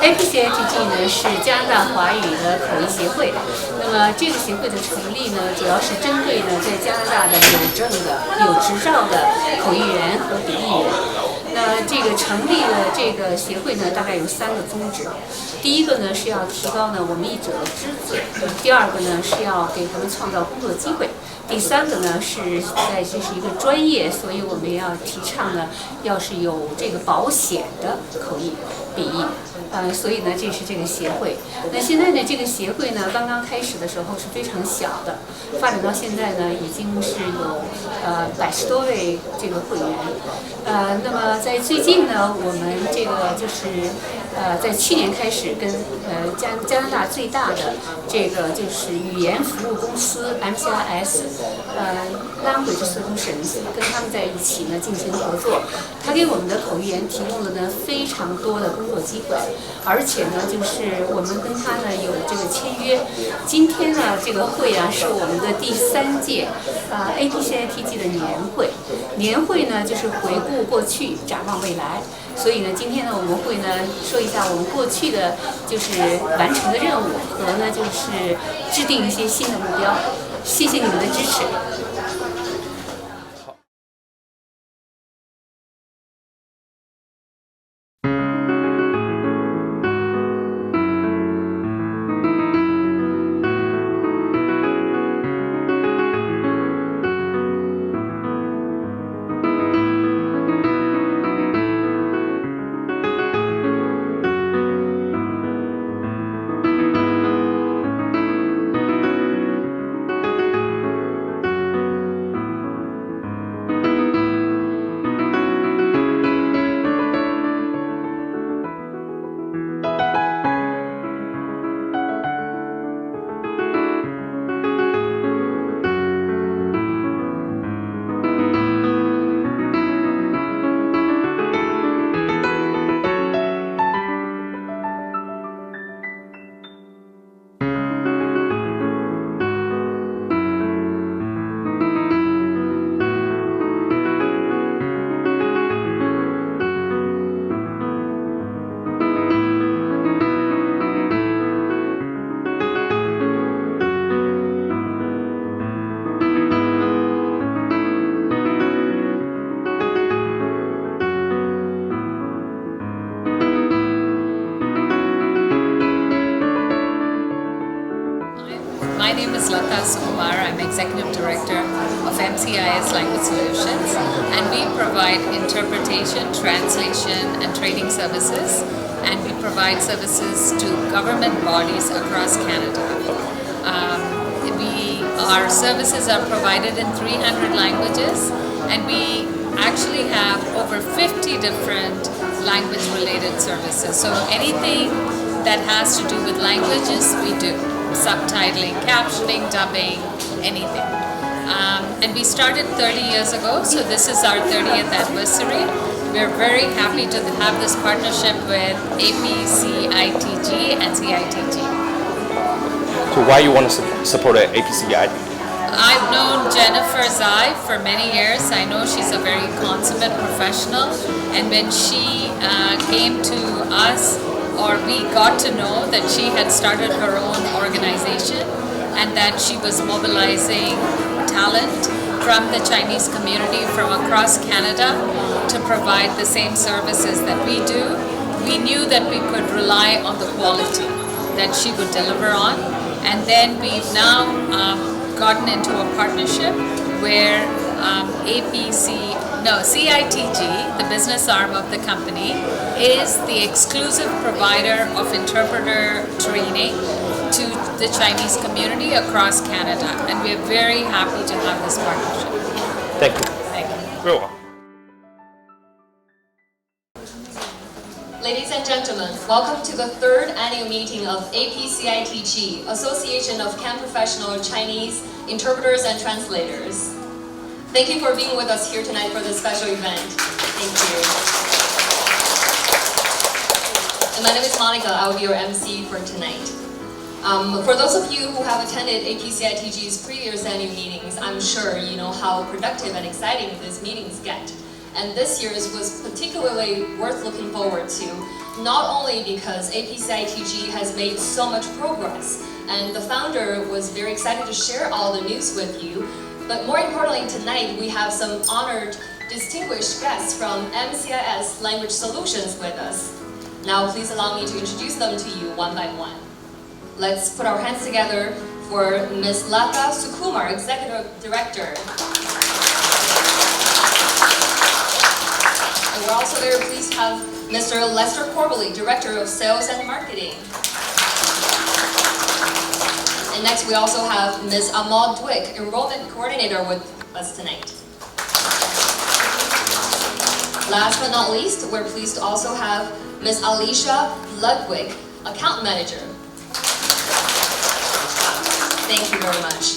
APCITG 呢是加拿大华语的口译协会，那么这个协会的成立呢，主要是针对呢在加拿大的有证的、有执照的口译员和笔译员。那这个成立的这个协会呢，大概有3个宗旨。第一个呢是要提高呢我们译者的知识，第二个呢是要给他们创造工作机会，第三个呢是这是一个专业，所以我们也要提倡呢，要是有这个保险的口译笔译。所以呢，这是这个协会。那现在呢，这个协会呢，刚刚开始的时候是非常小的，发展到现在呢，已经是有100多位这个会员。那么在最近呢，我们这个就是在去年开始跟加拿大最大的这个就是语言服务公司 APCITG Language Solutions 跟他们在一起呢进行合作，他给我们的口译员提供了呢非常多的工作机会。而且呢，就是我们跟他呢有这个签约。今天呢，这个会啊是我们的第3届APCITG 的年会。年会呢就是回顾过去，展望未来。所以呢，今天呢我们会呢说一下我们过去的就是完成的任务和呢就是制定一些新的目标。谢谢你们的支持。My name is I'm Executive Director of MCIS Language Solutions, and we provide interpretation, translation, and training services, and we provide services to government bodies across Canada. Our services are provided in 300 languages, and we actually have over 50 different language-related services. So anything that has to do with languages, we do. Subtitling, captioning, dubbing, anything. And we started 30 years ago, so this is our 30th anniversary. We're very happy to have this partnership with APCITG and CITG. So why you want to support APCITG? I've known Jennifer Zai for many years. I know she's a very consummate professional, and when she came to us, or we got to know that she had started her own organization and that she was mobilizing talent from the Chinese community from across Canada to provide the same services that we do. We knew that we could rely on the quality that she would deliver on, and then we've now gotten into a partnership where CITG, the business arm of the company, is the exclusive provider of interpreter training to the Chinese community across Canada, and we are very happy to have this partnership. Thank you. Thank you. Very well. Ladies and gentlemen, welcome to the 3rd annual meeting of APCITG, Association of Can Professional Chinese Interpreters and Translators. Thank you for being with us here tonight for this special event. Thank you. And my name is Monica. I will be your MC for tonight. For those of you who have attended APCITG's previous annual meetings, I'm sure you know how productive and exciting these meetings get. And this year's was particularly worth looking forward to, not only because APCITG has made so much progress, and the founder was very excited to share all the news with you, but more importantly tonight we have some honored, distinguished guests from MCIS Language Solutions with us. Now please allow me to introduce them to you one by one. Let's put our hands together for Ms. Lata Sukumar, Executive Director. And we're also very pleased to have Mr. Lester Corbally, Director of Sales and Marketing. And next we also have Ms. Amal Dwick, Enrollment Coordinator with us tonight. Last but not least, we're pleased to also have Ms. Alicia Ludwig, Account Manager. Thank you very much.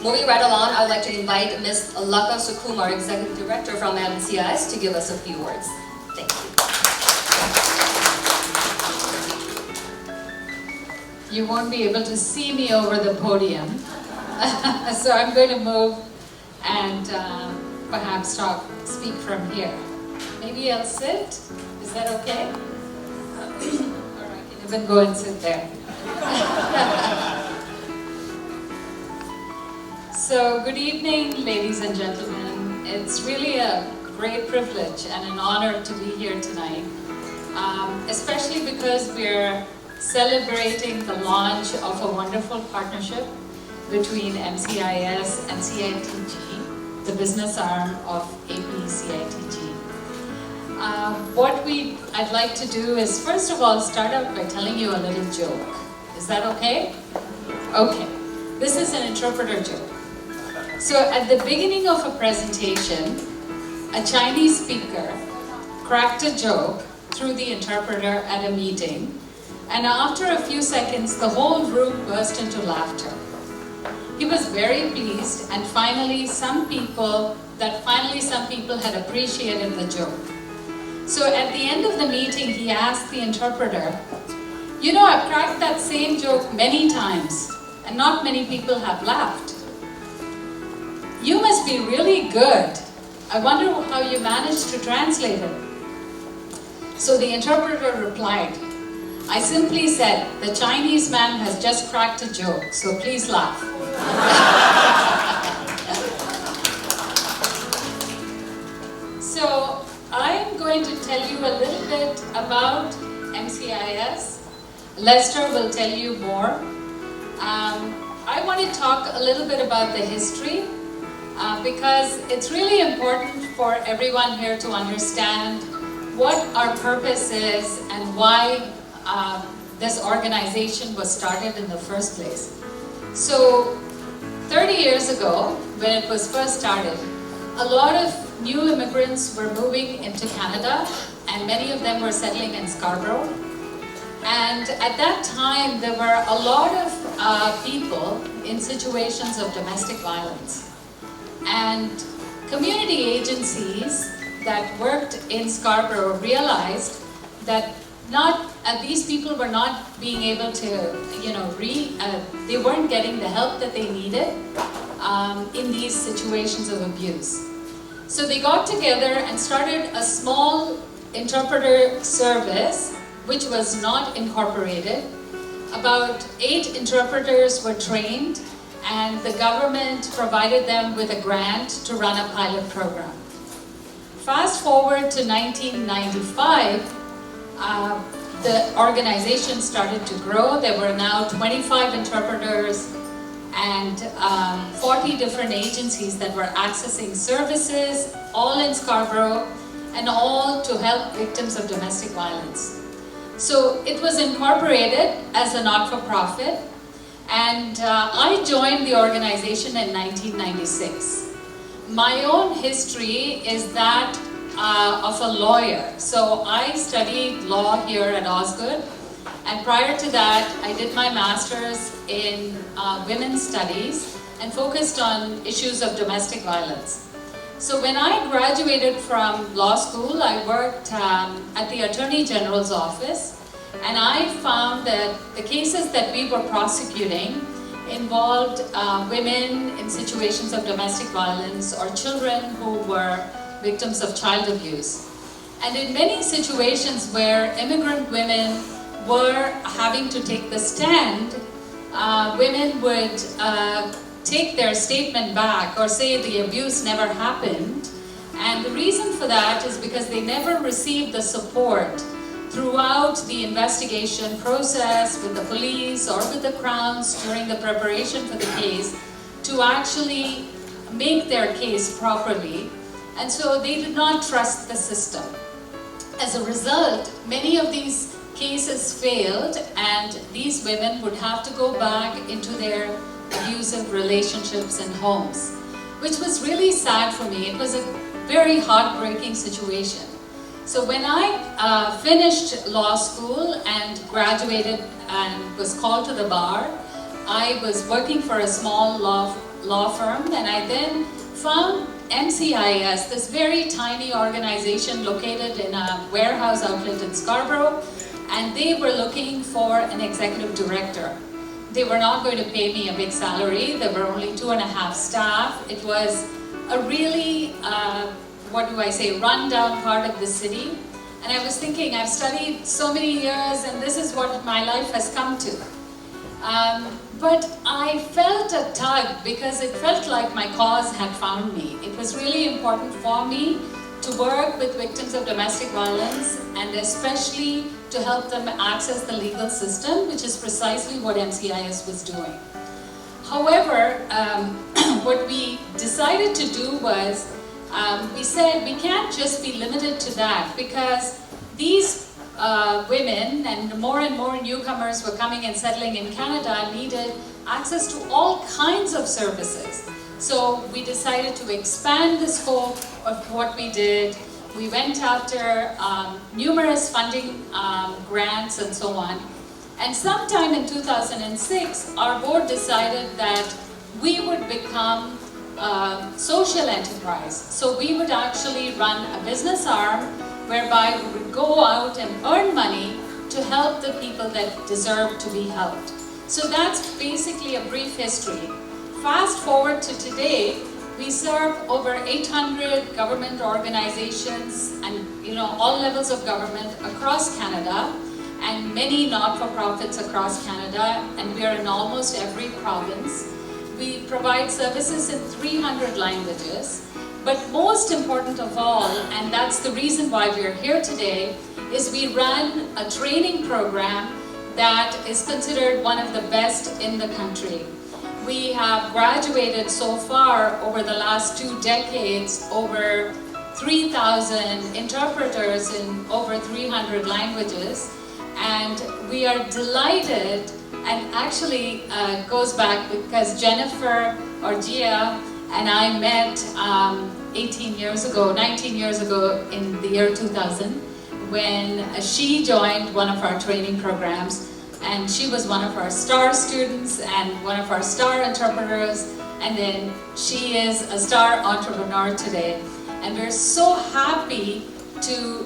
Moving right along, I would like to invite Ms. Lata Sukumar, Executive Director from MCIS, to give us a few words. Thank you. You won't be able to see me over the podium, so I'm going to move and perhaps speak from here. Maybe I'll sit. Is that okay? Or I can even go and sit there. So, good evening, ladies and gentlemen. It's really a great privilege and an honor to be here tonight, especially because we're celebrating the launch of a wonderful partnership between MCIS and CITG, the business arm of APCITG. What I'd like to do is, first of all, start out by telling you a little joke. Is that okay? Okay. This is an interpreter joke. So at the beginning of a presentation, a Chinese speaker cracked a joke through the interpreter at a meeting, and after a few seconds, the whole room burst into laughter. He was very pleased, and finally some people had appreciated the joke. So at the end of the meeting, he asked the interpreter, "You know, I've cracked that same joke many times, and not many people have laughed. You must be really good. I wonder how you managed to translate it." So the interpreter replied, "I simply said, the Chinese man has just cracked a joke, so please laugh." So I'm going to tell you a little bit about MCIS. Lester will tell you more. I want to talk a little bit about the history, because it's really important for everyone here to understand what our purpose is and why this organization was started in the first place. So 30 years ago, when it was first started, a lot of new immigrants were moving into Canada, and many of them were settling in Scarborough. And at that time, there were a lot of people in situations of domestic violence. And community agencies that worked in Scarborough realized that these people were not being able to, they weren't getting the help that they needed in these situations of abuse. So they got together and started a small interpreter service, which was not incorporated. About 8 interpreters were trained, and the government provided them with a grant to run a pilot program. Fast forward to 1995, the organization started to grow. There were now 25 interpreters and 40 different agencies that were accessing services, all in Scarborough, and all to help victims of domestic violence. So it was incorporated as a not-for-profit, and I joined the organization in 1996. My own history is that of a lawyer. So I studied law here at Osgoode, and prior to that I did my master's in women's studies and focused on issues of domestic violence. So when I graduated from law school, I worked at the Attorney General's office, and I found that the cases that we were prosecuting involved women in situations of domestic violence or children who were victims of child abuse. And in many situations where immigrant women were having to take the stand, women would take their statement back or say the abuse never happened. And the reason for that is because they never received the support throughout the investigation process with the police or with the crowns during the preparation for the case to actually make their case properly. And so they did not trust the system. As a result, many of these cases failed, and these women would have to go back into their abusive relationships and homes, which was really sad for me. It was a very heartbreaking situation. So when I finished law school and graduated and was called to the bar, I was working for a small law firm, and I then found MCIS, this very tiny organization located in a warehouse outlet in Scarborough, and they were looking for an executive director. They were not going to pay me a big salary. There were only 2.5 staff. It was a really, rundown part of the city. And I was thinking, I've studied so many years and this is what my life has come to. But I felt a tug because it felt like my cause had found me. It was really important for me to work with victims of domestic violence and especially to help them access the legal system, which is precisely what MCIS was doing. However, what we decided to do was, we said we can't just be limited to that, because these women and more newcomers were coming and settling in Canada needed access to all kinds of services. So we decided to expand the scope of what we did. We went after numerous funding grants and so on. And sometime in 2006, our board decided that we would become a social enterprise. So we would actually run a business arm whereby we would go out and earn money to help the people that deserve to be helped. So that's basically a brief history. Fast forward to today, we serve over 800 government organizations and all levels of government across Canada, and many not-for-profits across Canada, and we are in almost every province. We provide services in 300 languages, but most important of all, and that's the reason why we're here today, is we run a training program that is considered one of the best in the country. We have graduated so far over the last 2 decades over 3,000 interpreters in over 300 languages, and we are delighted, and actually goes back because Jennifer or Gia and I met 19 years ago in the year 2000 when she joined one of our training programs, and she was one of our star students and one of our star interpreters, and then she is a star entrepreneur today. And we're so happy to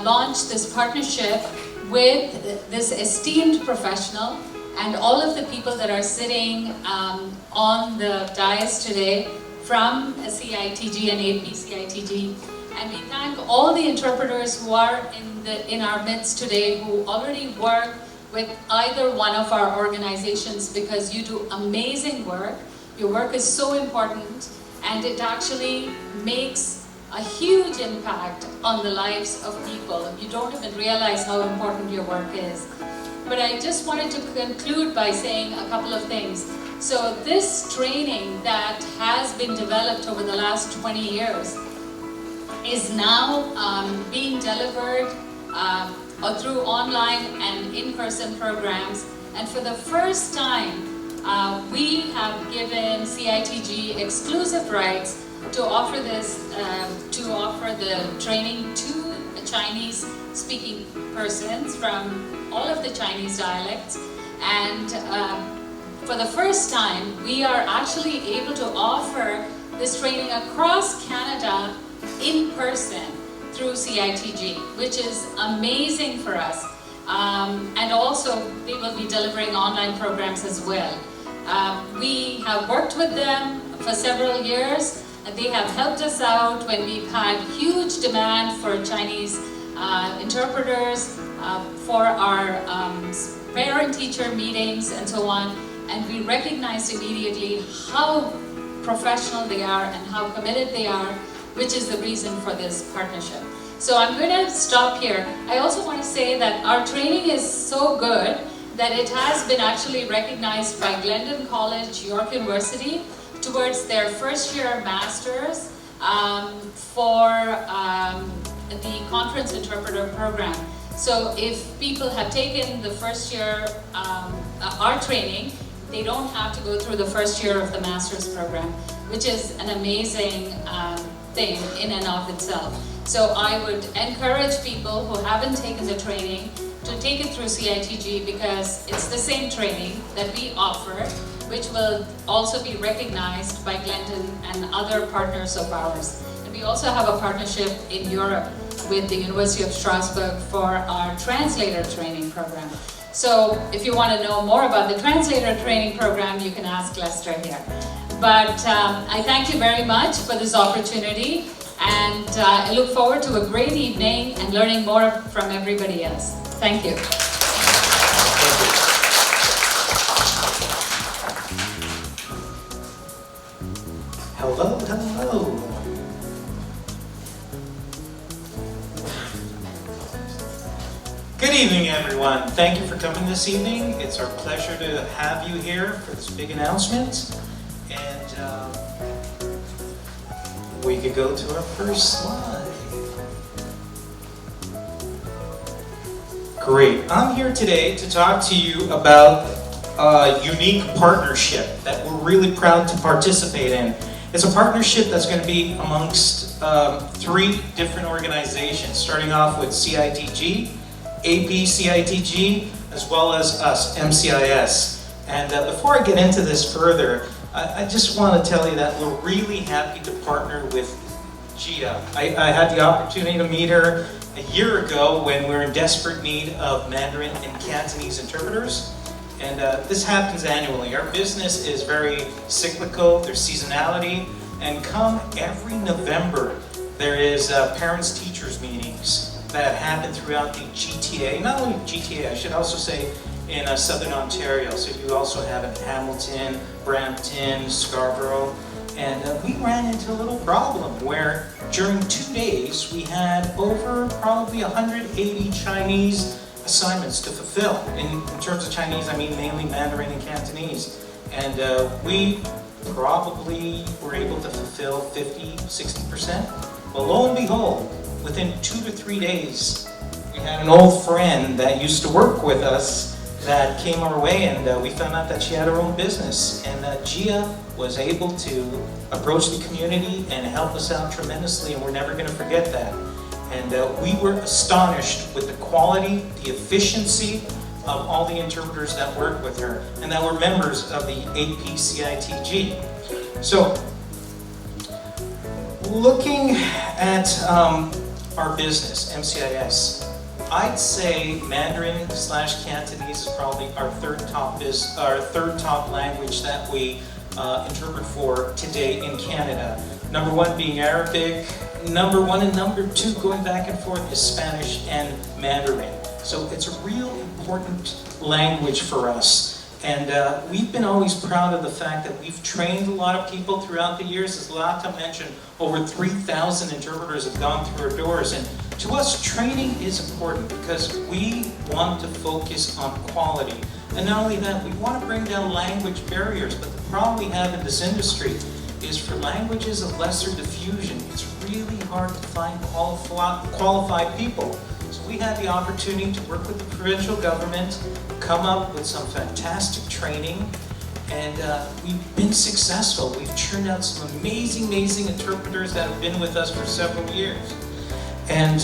launch this partnership with this esteemed professional and all of the people that are sitting on the dais today from APCITG and APCITG. And we thank all the interpreters who are in our midst today who already work with either one of our organizations, because you do amazing work. Your work is so important, and it actually makes a huge impact on the lives of people. You don't even realize how important your work is. But I just wanted to conclude by saying a couple of things. So this training that has been developed over the last 20 years is now being delivered through online and in-person programs. And for the first time, we have given CITG exclusive rights to offer the training to Chinese-speaking persons from all of the Chinese dialects. And for the first time, we are actually able to offer this training across Canada in person through CITG, which is amazing for us. And also, they will be delivering online programs as well. We have worked with them for several years, They have helped us out when we've had huge demand for Chinese interpreters for our parent-teacher meetings and so on. And we recognized immediately how professional they are and how committed they are, which is the reason for this partnership. So I'm going to stop here. I also want to say that our training is so good that it has been actually recognized by Glendon College, York University, towards their first year masters for the conference interpreter program. So if people have taken the first year our training, they don't have to go through the first year of the master's program, which is an amazing thing in and of itself. So I would encourage people who haven't taken the training to take it through CITG, because it's the same training that we offer, which will also be recognized by Glendon and other partners of ours. And we also have a partnership in Europe with the University of Strasbourg for our translator training program. So if you want to know more about the translator training program, you can ask Lester here. But I thank you very much for this opportunity, and I look forward to a great evening and learning more from everybody else. Thank you. Hello, hello. Good evening, everyone. Thank you for coming this evening. It's our pleasure to have you here for this big announcement. And we could go to our first slide. Great. I'm here today to talk to you about a unique partnership that we're really proud to participate in. It's a partnership that's going to be amongst 3 different organizations, starting off with CITG, APCITG, as well as us, MCIS. And before I get into this further, I just want to tell you that we're really happy to partner with Gia. I had the opportunity to meet her a year ago when we were in desperate need of Mandarin and Cantonese interpreters. And this happens annually. Our business is very cyclical, there's seasonality, and come every November, there is parents-teachers meetings that happen throughout the GTA, not only GTA, I should also say in Southern Ontario. So you also have in Hamilton, Brampton, Scarborough. And we ran into a little problem where during 2 days we had over probably 180 Chinese assignments to fulfill. In terms of Chinese, I mean mainly Mandarin and Cantonese. And we probably were able to fulfill 50-60%. Well, lo and behold, within 2 to 3 days, we had an old friend that used to work with us that came our way, and we found out that she had her own business. And Gia was able to approach the community and help us out tremendously, and we're never going to forget that. And we were astonished with the quality, the efficiency of all the interpreters that worked with her and that were members of the APCITG. So, looking at our business, MCIS, I'd say Mandarin/Cantonese is probably our third top language that we interpret for today in Canada. Number 1 being Arabic, number 1 and number 2 going back and forth is Spanish and Mandarin. So it's a real important language for us. And we've been always proud of the fact that we've trained a lot of people throughout the years. As Lata mentioned, over 3,000 interpreters have gone through our doors. And to us, training is important because we want to focus on quality. And not only that, we want to bring down language barriers. But the problem we have in this industry is for languages of lesser diffusion, it's really hard to find qualified people. So we had the opportunity to work with the provincial government, come up with some fantastic training, and we've been successful. We've churned out some amazing interpreters that have been with us for several years. And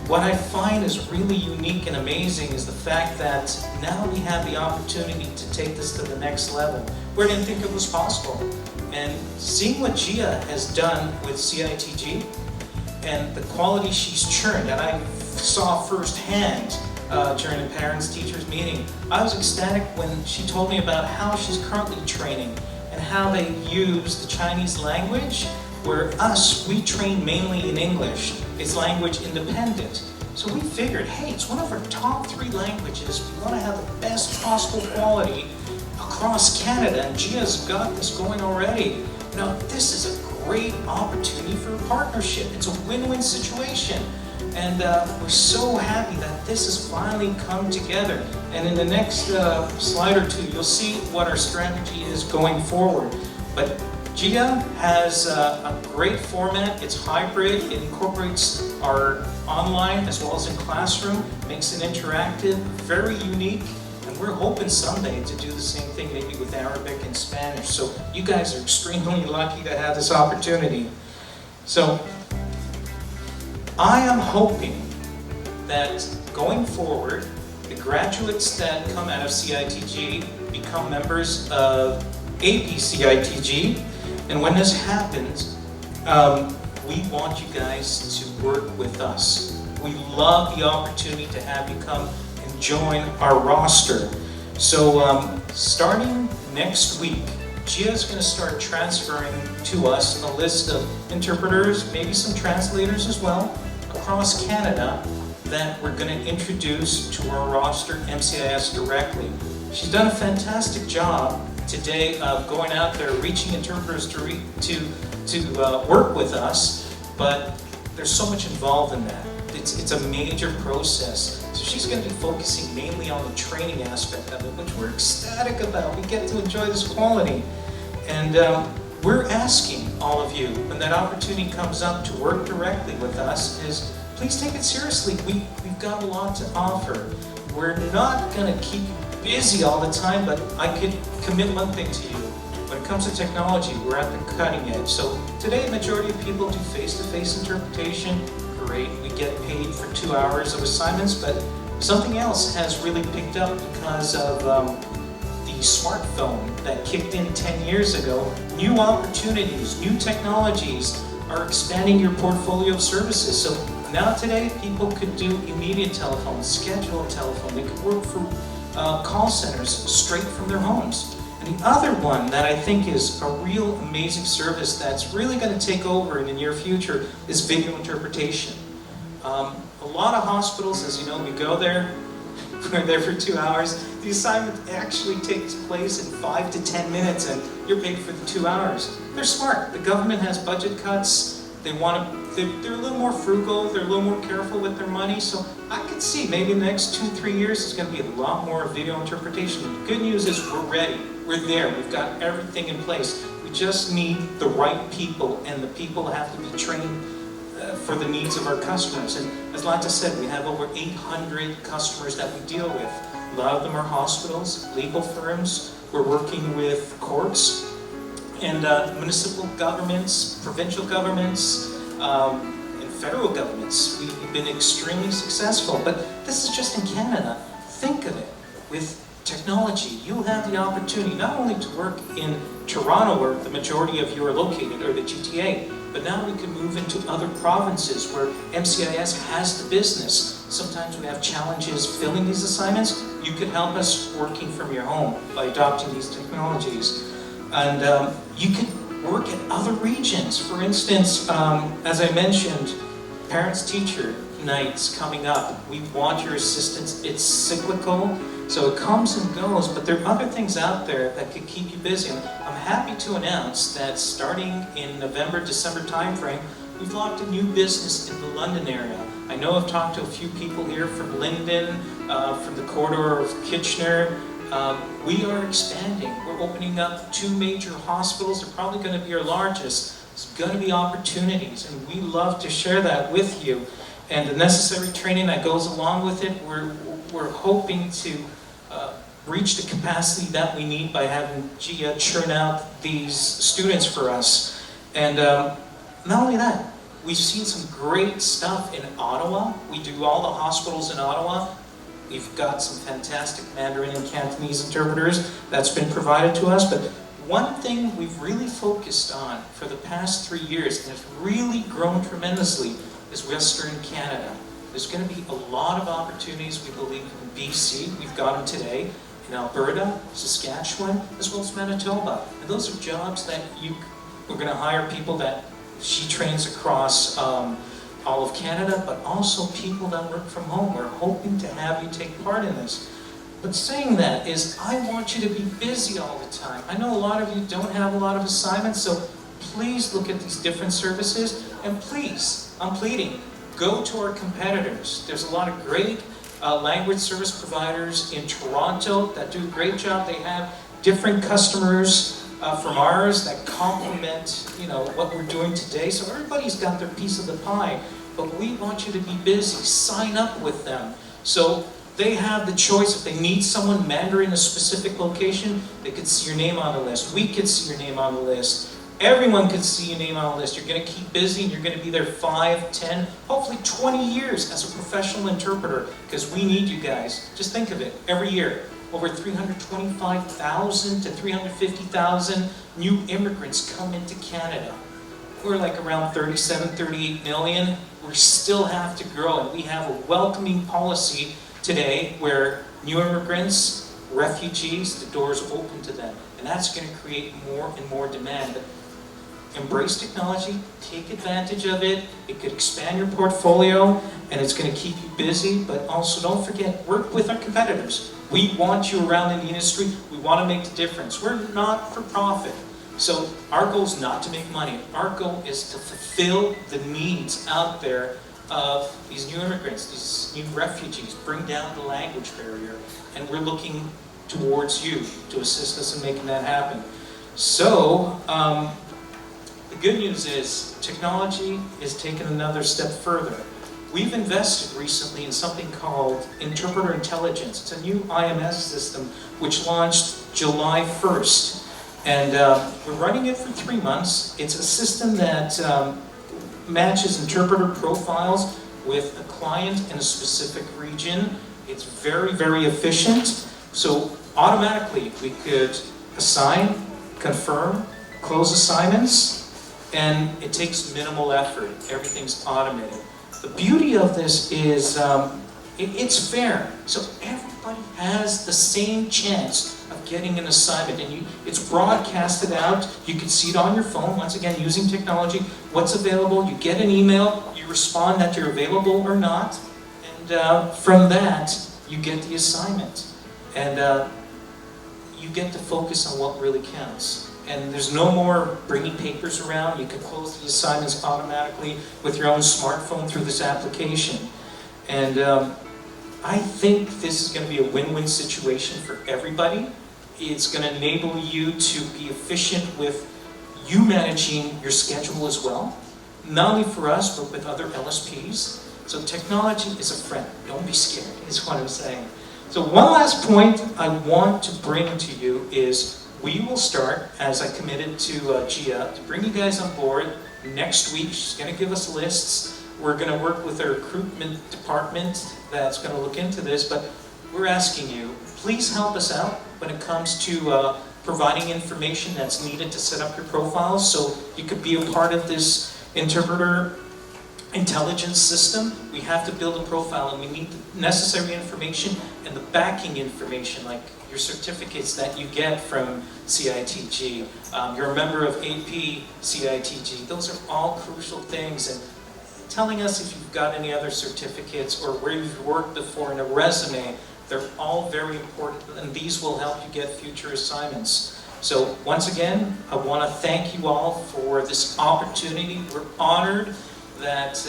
what I find is really unique and amazing is the fact that now we have the opportunity to take this to the next level. We didn't think it was possible. And seeing what Gia has done with CITG and the quality she's churned, and I saw firsthand during the parents-teachers meeting, I was ecstatic when she told me about how she's currently training and how they use the Chinese language, where we train mainly in English. It's language independent. So we figured, hey, it's one of our top 3 languages. We want to have the best possible quality across Canada, and Gia's got this going already. Now, this is a great opportunity for a partnership. It's a win-win situation. And we're so happy that this has finally come together. And in the next slide or two, you'll see what our strategy is going forward. But Gia has a great format. It's hybrid. It incorporates our online as well as in classroom, makes it interactive, very unique. And we're hoping someday to do the same thing maybe with Arabic and Spanish. So you guys are extremely lucky to have this opportunity. So I am hoping that going forward, the graduates that come out of CITG become members of APCITG. And when this happens, we want you guys to work with us. We love the opportunity to have you come and join our roster. So starting next week, Gia's going to start transferring to us a list of interpreters, maybe some translators as well, across Canada that we're going to introduce to our roster MCIS directly. She's done a fantastic job today of going out there, reaching interpreters to work with us, but there's so much involved in that. It's a major process. So she's going to be focusing mainly on the training aspect of it, which we're ecstatic about. We get to enjoy this quality. And we're asking all of you, when that opportunity comes up to work directly with us, is please take it seriously. We've got a lot to offer. We're not going to keep you busy all the time, but I could commit one thing to you. When it comes to technology, we're at the cutting edge. So today, the majority of people do face-to-face interpretation. Great, we get paid for 2 hours of assignments, but something else has really picked up because of the smartphone that kicked in 10 years ago. New opportunities, new technologies are expanding your portfolio of services. So now today, people could do immediate telephone, scheduled telephone. They could work for call centers straight from their homes. And the other one that I think is a real amazing service that's really going to take over in the near future is video interpretation. A lot of hospitals, as you know, we go there, we're there for 2 hours. The assignment actually takes place in 5 to 10 minutes, and you're paid for the 2 hours. They're smart. The government has budget cuts. They're a little more frugal. They're a little more careful with their money. So I could see maybe in the next 2-3 years, there's going to be a lot more video interpretation. The good news is we're ready. We're there. We've got everything in place. We just need the right people, and the people have to be trained for the needs of our customers. And as Lanta said, we have over 800 customers that we deal with. A lot of them are hospitals, legal firms. We're working with courts and municipal governments, provincial governments, and federal governments. We've been extremely successful, but this is just in Canada. Think of it. With technology, you'll have the opportunity not only to work in Toronto, where the majority of you are located, or the GTA, but now we can move into other provinces where MCIS has the business. Sometimes we have challenges filling these assignments. You can help us working from your home by adopting these technologies. And you can work in other regions. For instance, as I mentioned, parents-teacher nights coming up. We want your assistance. It's cyclical, so it comes and goes, but there are other things out there that could keep you busy. And I'm happy to announce that starting in November, December timeframe, we've locked a new business in the London area. I know I've talked to a few people here from Linden, from the corridor of Kitchener. We are expanding. We're opening up 2 major hospitals. They're probably going to be our largest. There's going to be opportunities, and we love to share that with you. And the necessary training that goes along with it, we're hoping to reach the capacity that we need by having Gia churn out these students for us. And not only that, we've seen some great stuff in Ottawa. We do all the hospitals in Ottawa. We've got some fantastic Mandarin and Cantonese interpreters that's been provided to us. But one thing we've really focused on for the past 3 years, and it's really grown tremendously, is Western Canada. There's going to be a lot of opportunities, we believe, in BC. We've got them today. in Alberta, Saskatchewan, as well as Manitoba. And those are jobs that we're going to hire people that she trains across all of Canada, but also people that work from home. We're hoping to have you take part in this. But saying that is, I want you to be busy all the time. I know a lot of you don't have a lot of assignments, so please look at these different services, and please, I'm pleading, go to our competitors. There's a lot of great language service providers in Toronto that do a great job. They have different customers from ours that complement, what we're doing today. So everybody's got their piece of the pie, but we want you to be busy. Sign up with them. So they have the choice. If they need someone Mandarin in a specific location, they could see your name on the list. We could see your name on the list. Everyone could see your name on the list. You're going to keep busy, and you're going to be there 5, 10, hopefully 20 years as a professional interpreter, because we need you guys. Just think of it. Every year, over 325,000 to 350,000 new immigrants come into Canada. We're like around 37, 38 million. We still have to grow, and we have a welcoming policy today where new immigrants, refugees, the doors open to them. And that's going to create more and more demand. But embrace technology, take advantage of it. It could expand your portfolio, and it's going to keep you busy. But also don't forget, work with our competitors. We want you around in the industry. We want to make the difference. We're not for profit. So our goal is not to make money. Our goal is to fulfill the needs out there of these new immigrants, these new refugees, bring down the language barrier, and we're looking towards you to assist us in making that happen. So, the good news is technology is taking another step further. We've invested recently in something called Interpreter Intelligence. It's a new IMS system which launched July 1st. And we're running it for 3 months. It's a system that matches interpreter profiles with a client in a specific region. It's very, very efficient. So automatically we could assign, confirm, close assignments, and it takes minimal effort. Everything's automated. The beauty of this is it's fair. So everybody has the same chance of getting an assignment, and it's broadcasted out. You can see it on your phone, once again, using technology. What's available, you get an email, you respond that you're available or not, and from that, you get the assignment. And you get to focus on what really counts. And there's no more bringing papers around. You can close the assignments automatically with your own smartphone through this application. And I think this is going to be a win-win situation for everybody. It's going to enable you to be efficient with you managing your schedule as well. Not only for us, but with other LSPs. So technology is a friend. Don't be scared, is what I'm saying. So one last point I want to bring to you is we will start, as I committed to Gia, to bring you guys on board next week. She's going to give us lists. We're going to work with our recruitment department that's going to look into this, but we're asking you, please help us out when it comes to providing information that's needed to set up your profiles so you could be a part of this interpreter intelligence system. We have to build a profile, and we need the necessary information and the backing information, like your certificates that you get from CITG. You're a member of APCITG. Those are all crucial things. And telling us if you've got any other certificates or where you've worked before in a resume, they're all very important, and these will help you get future assignments. So once again, I want to thank you all for this opportunity. We're honored that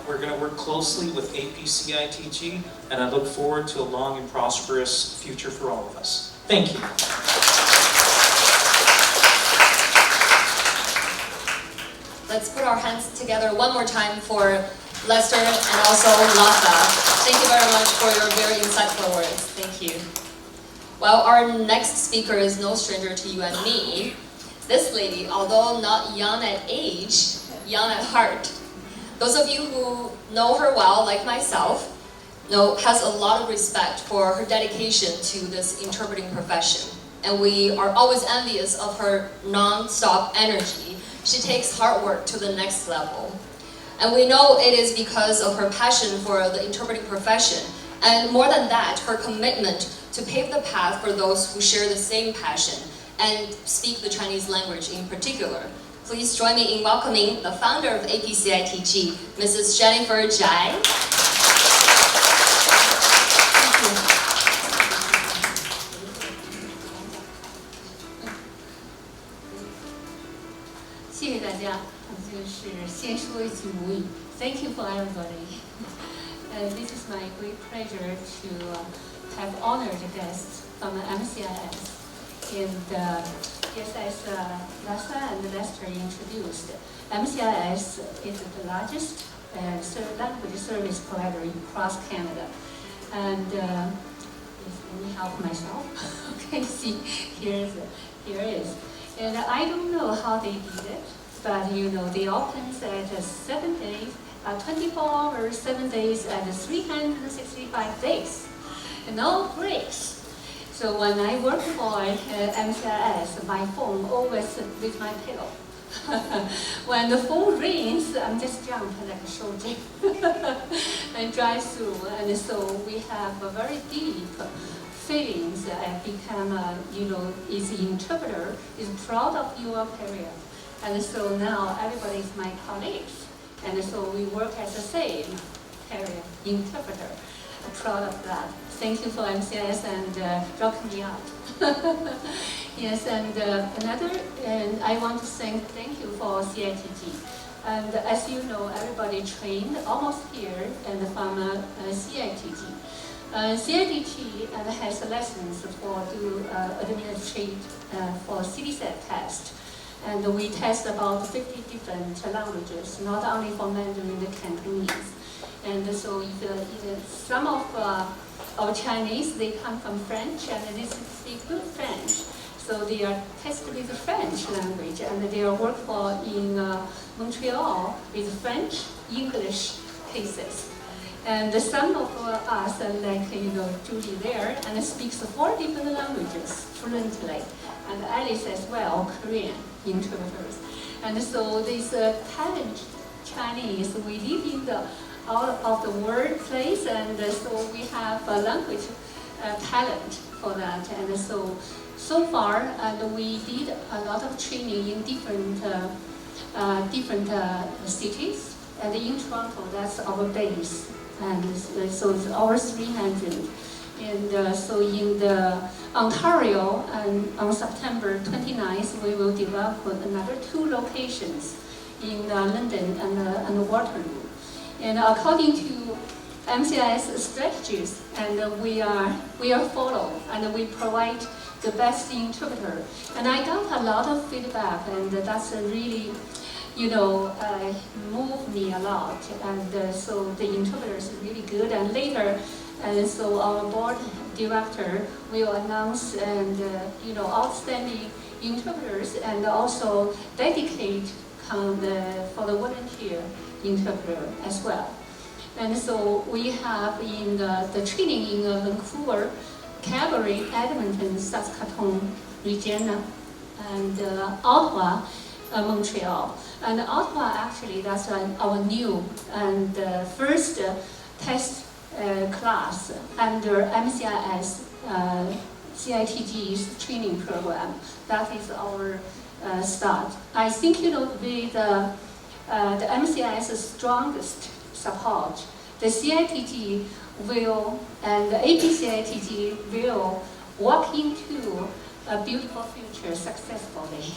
we're going to work closely with APCITG, and I look forward to a long and prosperous future for all of us. Thank you. Let's put our hands together one more time for Lester and also Lata. Thank you very much for your very insightful words. Thank you. Well, our next speaker is no stranger to you and me. This lady, although not young at age, young at heart. Those of you who know her well, like myself, has a lot of respect for her dedication to this interpreting profession. And we are always envious of her non-stop energy. She takes hard work to the next level. And we know it is because of her passion for the interpreting profession And more than that, her commitment to pave the path for those who share the same passion and speak the Chinese language in particular. Please join me in welcoming the founder of APCITG, Mrs. Jennifer Zhai. 谢谢大家，就是先说一句母语 ，Thank you for everybody. This is my great pleasure to have honored guests from MCIS. And yes, as Lassa and Lester introduced, MCIS is the largest language service provider across Canada. And let me help myself. Okay, see, here is. And I don't know how they did it, but you know, they open at 7 days, 24 hours, 7 days, and 365 days. No breaks. So when I work for MCIS, my phone always with my pillow. When the phone rings, I'm just jump like a soldier and drive through. And so we have a very deep feelings and become, is the interpreter, is proud of your career. And so now everybody is my colleagues. And so we work as the same career, interpreter. I'm proud of that. Thank you for MCIS and dropping me out. Yes, and and I want to thank you for CITG. And as you know, everybody trained almost here and from CITG. CITG has lessons to administrate for CDSAT test. And we test about 50 different languages, not only for Mandarin and Cantonese. And so some of our Chinese, they come from French and they speak good French. So they are tested with the French language and they are worked for in Montreal with French, English cases. And some of us, like Julie there, and speaks 4 different languages fluently, and Alice as well, Korean interpreters. And so this talent Chinese, we live in the out of the world place, and so we have a language talent for that. And so far, we did a lot of training in different cities. And in Toronto, that's our base. And so it's our 300. And so in the Ontario, and on September 29th, we will develop another 2 locations in London and Waterloo. And according to MCIS strategies, and we are follow, and we provide the best interpreter. And I got a lot of feedback, and that's really, moved me a lot. And so the interpreter is really good. And later, and so our board director will announce outstanding interpreters, and also dedicate for the volunteer interpreter as well. And so we have in the training in Vancouver, Calgary, Edmonton, Saskatoon, Regina, and Ottawa, Montreal. And Ottawa, actually, that's our new and first test class under MCIS CITG's training program. That is our start. I think with the MCIS's strongest support, the CITG will and the APCITG will walk into a beautiful future successfully.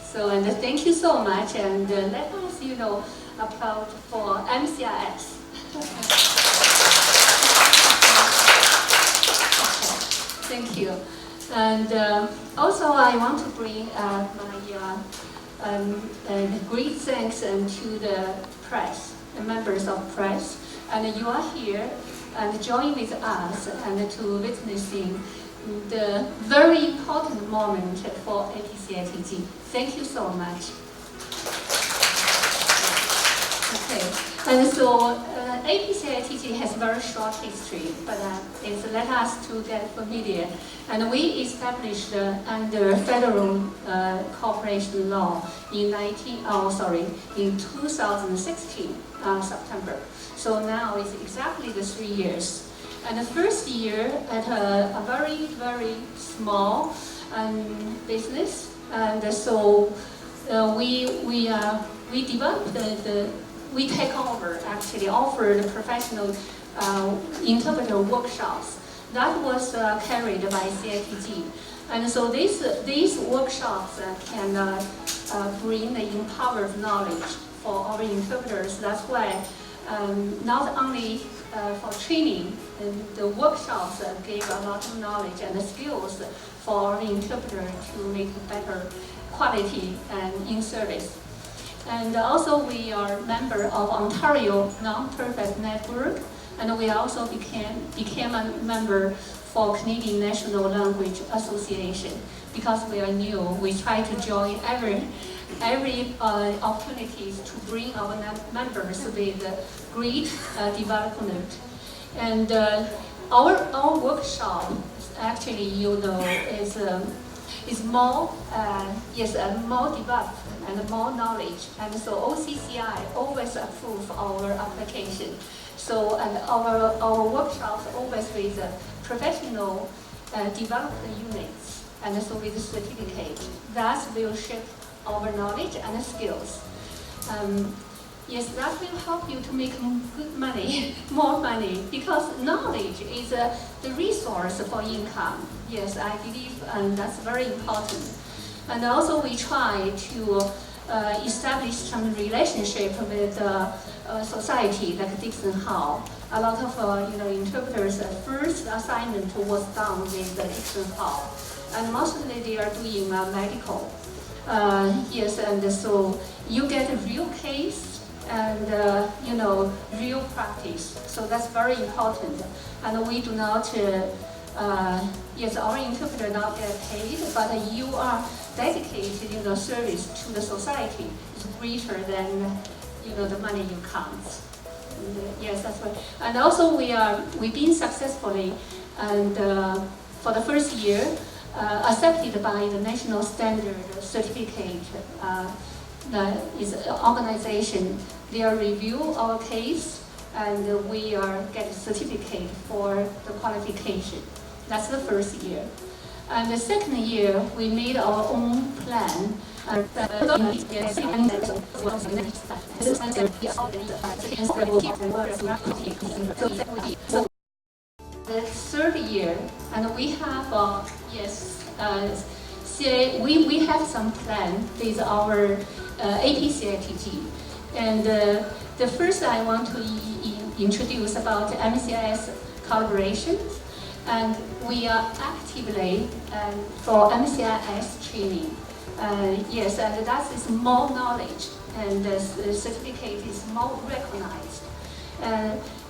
So, and thank you so much, and let us applaud for MCIS. Thank you. And also I want to bring my great thanks to the press, the members of press. And you are here and join with us and to witnessing the very important moment for APCITG. Thank you so much. Okay, and so APCITG has very short history, but it's let us to get familiar. And we established under federal corporation law in 2016 September. So now it's exactly the 3 years. And the first year at a very, very small business, and so we developed we take over, actually offered professional interpreter workshops. That was carried by CITG. And so these workshops can bring the empowered knowledge for our interpreters. That's why not only for training, the workshops gave a lot of knowledge and skills for our interpreter to make better quality and in service. And also we are member of Ontario Non-Perfect Network, and we also became a member for Canadian National Language Association. Because we are new, we try to join every opportunities to bring our members with great development. And our workshop actually, is more more developed and more knowledge, and so OCCI always approve our application. So and our workshops always with professional developed units, and so with certificate that will shape our knowledge and skills. Yes, that will help you to make good money, more money, because knowledge is the resource for income. Yes, I believe that's very important. And also we try to establish some relationship with society like Dixon Hall. A lot of interpreters' first assignment was done with Dixon Hall, and mostly they are doing medical. Yes, and so you get a real case and real practice. So that's very important. And we do not, yes, our interpreter not get paid, but you are dedicated service to the society is greater than the money you count. Yes, that's right. And also we've been successfully and for the first year accepted by the National Standard Certificate is organization. They review our case and we get a certificate for the qualification. That's the first year. And the second year, we made our own plan. The third year, and we have we have some plan with our APCITG. And the first I want to introduce about MCIS collaboration. And we are actively for MCIS training. Yes, and that is more knowledge, and the certificate is more recognized.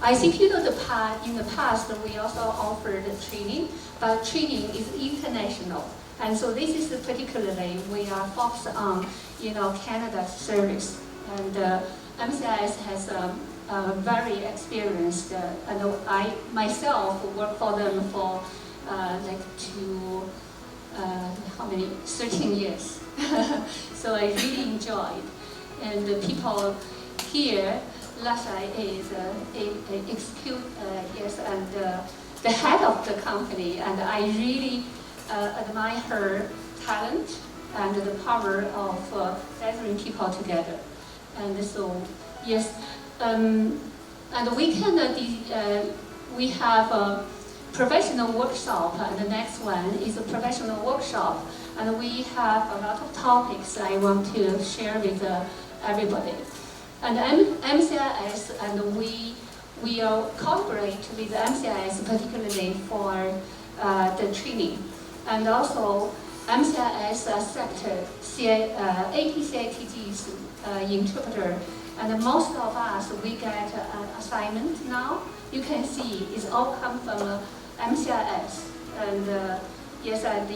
I think in the past we also offered training, but training is international, and so this is particularly we are focused on Canada service, and MCIS has very experienced, and I myself work for them for how many? 13 years. So I really enjoyed, and the people here. Lasha is and the head of the company, and I really admire her talent and the power of gathering people together. And so, yes, and we can we have a professional workshop, and the next one is a professional workshop, and we have a lot of topics I want to share with everybody. And MCIS, and we collaborate with MCIS particularly for the training. And also MCIS accepted APCITG's interpreter. And most of us, we get an assignment now. You can see it's all come from MCIS. And yes, and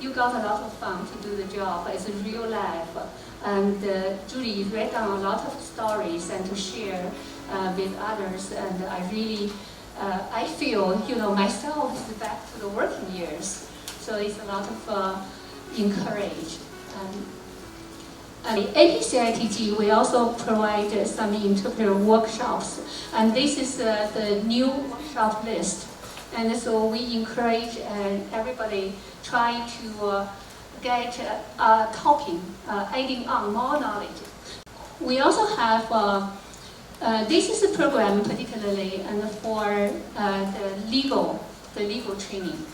you got a lot of fun to do the job. It's real life. And Julie read down a lot of stories and to share with others. And I really, I feel, myself is back to the working years. So it's a lot of encourage. And APCITG, we also provide some interpreter workshops. And this is the new workshop list. And so we encourage everybody try to get talking, adding on more knowledge. We also have this is a program particularly and for the legal training.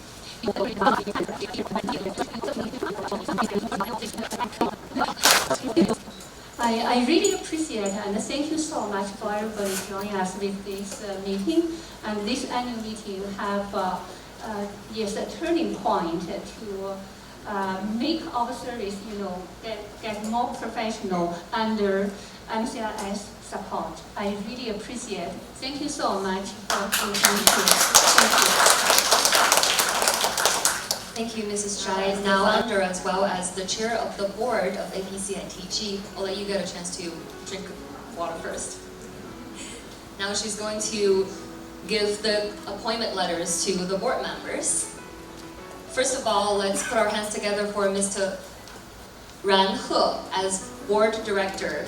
I really appreciate and thank you so much for everybody joining us with this meeting. And this annual meeting have yes, a turning point to make our service, get more professional under MCIS support. I really appreciate it. Thank you so much for coming here. Thank you, Mrs. Chai is now under as well as the chair of the board of APCITG. I'll let you get a chance to drink water first. Now she's going to give the appointment letters to the board members. First of all, let's put our hands together for Mr. Ran He as board director.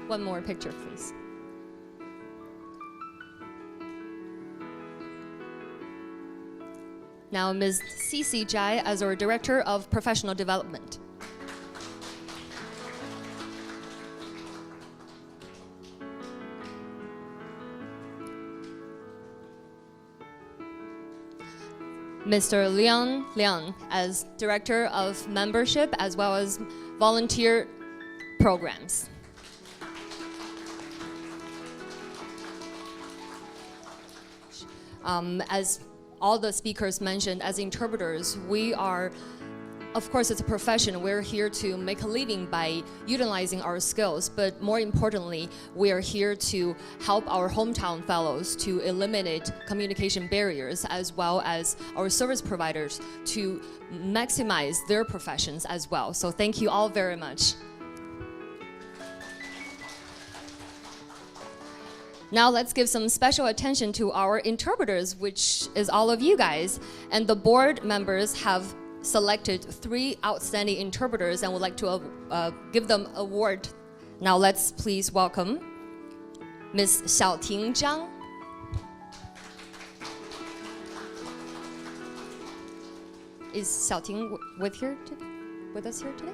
One more picture, please. Now, Ms. APCITG as our Director of Professional Development. Mr. Liang as Director of Membership as well as Volunteer Programs. As all the speakers mentioned, as interpreters, we are, of course, it's a profession. We're here to make a living by utilizing our skills, but more importantly, we are here to help our hometown fellows to eliminate communication barriers as well as our service providers to maximize their professions as well. So thank you all very much. Now let's give some special attention to our interpreters, which is all of you guys. And the board members have selected 3 outstanding interpreters and would like to give them an award. Now let's please welcome Ms. Xiaoting Zhang. Is Xiaoting with us here today?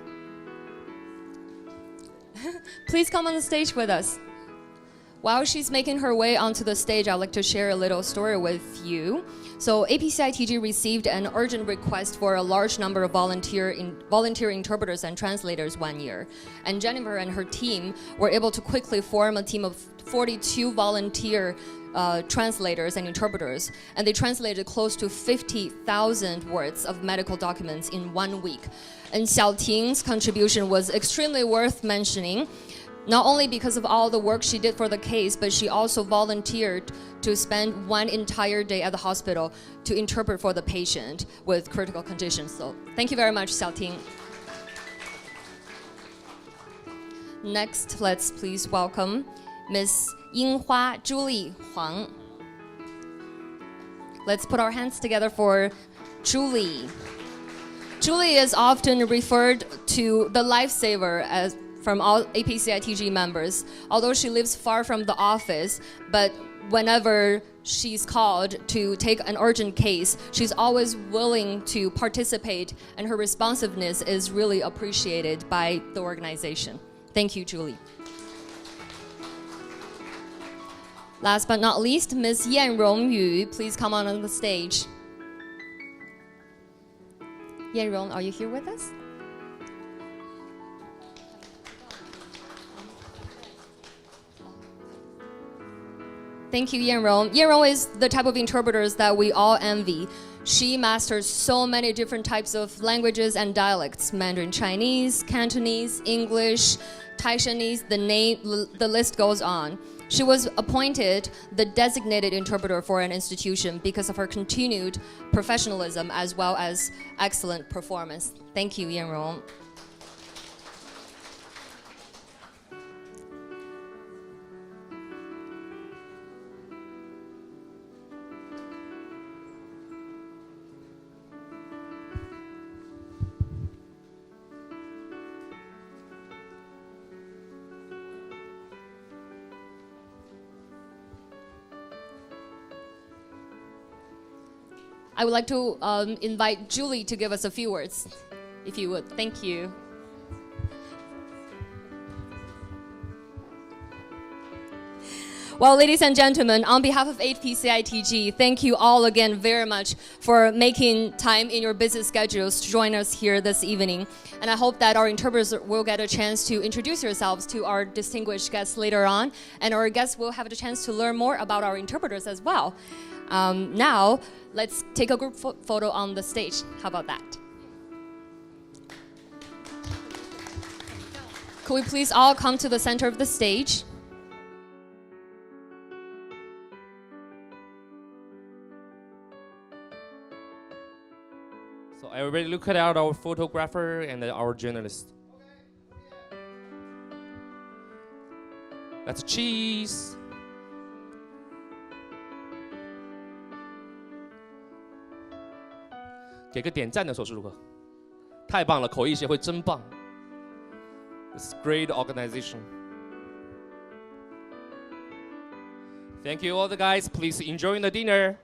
Please come on the stage with us. While she's making her way onto the stage, I'd like to share a little story with you. So APCITG received an urgent request for a large number of volunteer interpreters and translators one year. And Jennifer and her team were able to quickly form a team of 42 volunteer translators and interpreters. And they translated close to 50,000 words of medical documents in 1 week. And Xiaoting's contribution was extremely worth mentioning. Not only because of all the work she did for the case, but she also volunteered to spend 1 entire day at the hospital to interpret for the patient with critical conditions. So thank you very much, Xiaoting. Next, let's please welcome Ms. Yinghua Julie Huang. Let's put our hands together for Julie. Julie is often referred to the lifesaver from all APCITG members, although she lives far from the office, but whenever she's called to take an urgent case, she's always willing to participate, and her responsiveness is really appreciated by the organization. Thank you, Julie. Last but not least, Ms. Yan Rongyu, please come on the stage. Yan Rong, are you here with us? Thank you, Yan Rong. Yan Rong is the type of interpreters that we all envy. She masters so many different types of languages and dialects: Mandarin Chinese, Cantonese, English, Taishanese, the list goes on. She was appointed the designated interpreter for an institution because of her continued professionalism as well as excellent performance. Thank you, Yan Rong. I would like to invite Julie to give us a few words, if you would. Thank you. Well, ladies and gentlemen, on behalf of APCITG, thank you all again very much for making time in your busy schedules to join us here this evening. And I hope that our interpreters will get a chance to introduce yourselves to our distinguished guests later on, and our guests will have the chance to learn more about our interpreters as well. Now, let's take a group photo on the stage. How about that? Could we please all come to the center of the stage? So everybody look at our photographer and our journalist. That's cheese.给个点赞的手势如何？太棒了，口译协会真棒。It's great organization. Thank you all the guys. Please enjoy the dinner.